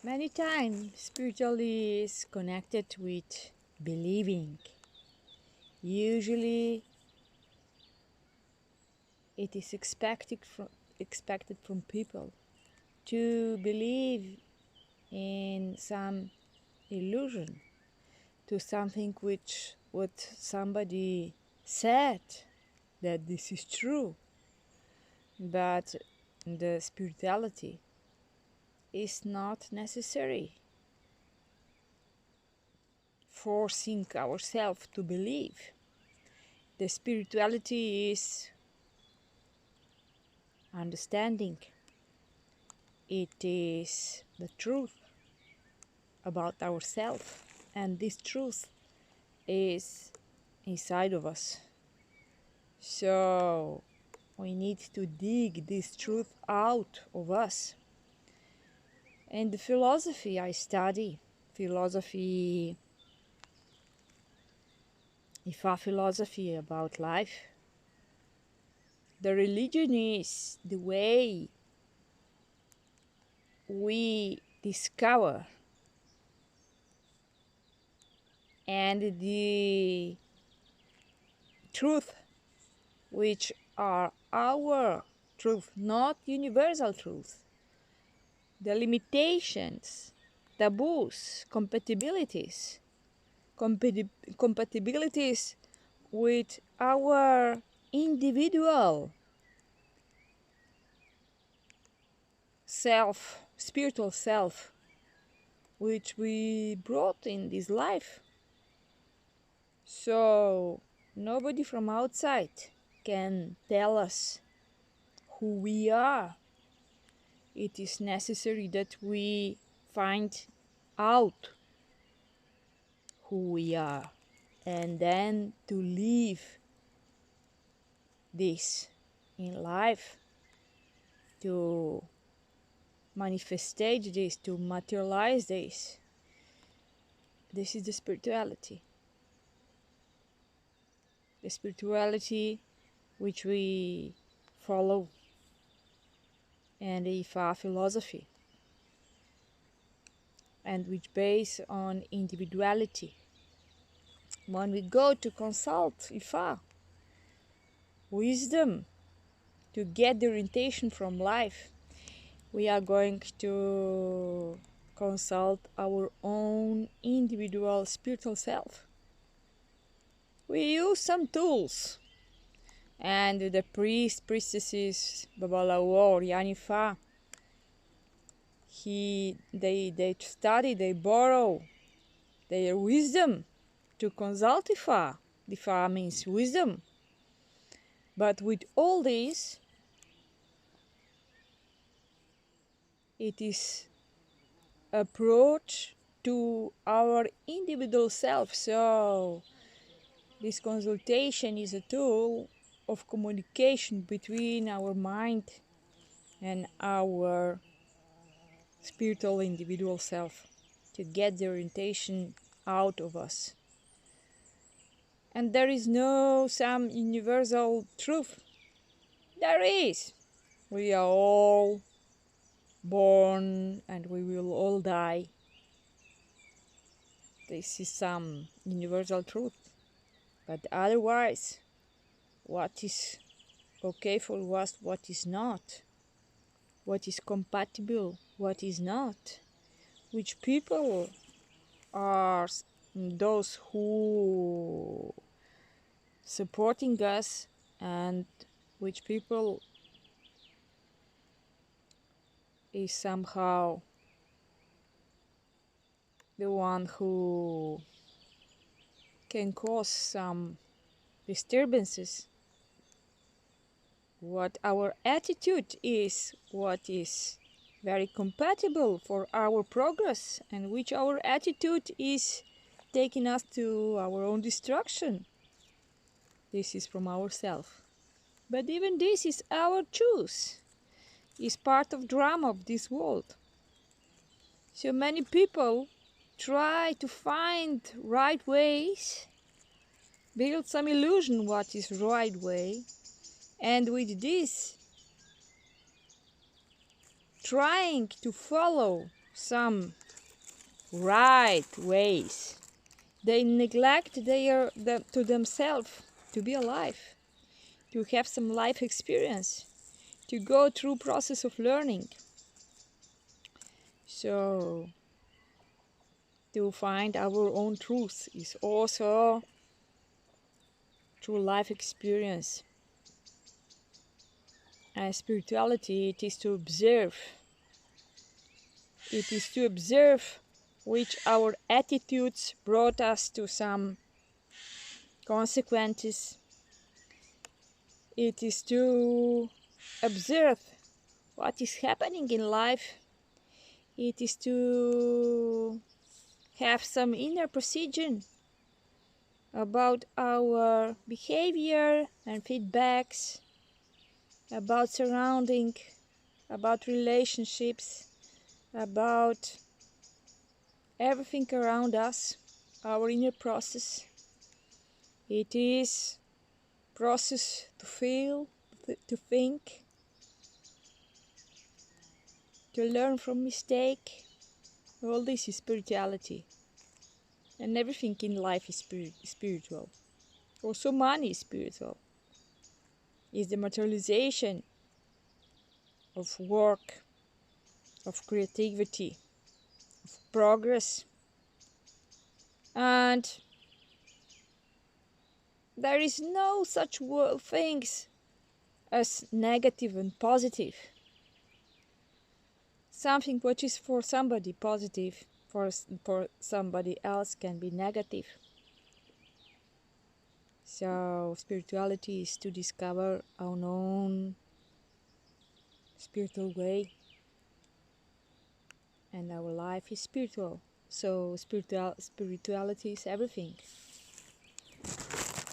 Many times, spirituality is connected with believing. Usually, it is expected from people to believe in some illusion, to something which what somebody said that this is true. But the spirituality is not necessary forcing ourselves to believe. The spirituality is understanding. It is the truth about ourselves, and this truth is inside of us. So we need to dig this truth out of us. And the philosophy I study, philosophy, Ifa philosophy about life, the religion is the way we discover and the truth which are our truth, not universal truth. The limitations, taboos, compatibilities with our individual self, spiritual self, which we brought in this life. So nobody from outside can tell us who we are. It is necessary that we find out who we are and then to live this in life, to manifestate this, to materialize this. This is the spirituality. The spirituality which we follow and the Ifa philosophy, and which based on individuality. When we go to consult Ifa, wisdom, to get the orientation from life, we are going to consult our own individual spiritual self. We use some tools, and the priestesses, Babalawo or Yanifa, they study, they borrow their wisdom to consult Ifa. Ifa means wisdom. But with all this, it is approach to our individual self. So this consultation is a tool of communication between our mind and our spiritual individual self to get the orientation out of us. And there is no some universal truth. There is. We are all born and we will all die. This is some universal truth. But otherwise, what is okay for us, what is not, what is compatible, what is not, which people are those who supporting us and which people is somehow the one who can cause some disturbances. What our attitude is, what is very compatible for our progress, and which our attitude is taking us to our own destruction. This is from ourselves. But even this is our choice, is part of drama of this world. So many people try to find right ways, build some illusion what is right way, and with this trying to follow some right ways. They neglect to themselves to be alive, to have some life experience, to go through process of learning. So to find our own truth is also through life experience. And spirituality, it is to observe. It is to observe which our attitudes brought us to some consequences. It is to observe what is happening in life. It is to have some inner precision about our behavior and feedbacks, about surrounding, about relationships, about everything around us, our inner process. It is process to feel, to think, to learn from mistake. All this is spirituality. And everything in life is spiritual. Also money is spiritual. It's the materialization of work, of creativity, of progress. And there is no such things as negative and positive. Something which is for somebody positive, for somebody else can be negative. So spirituality is to discover our own spiritual way, and our life is spiritual. So spirituality is everything.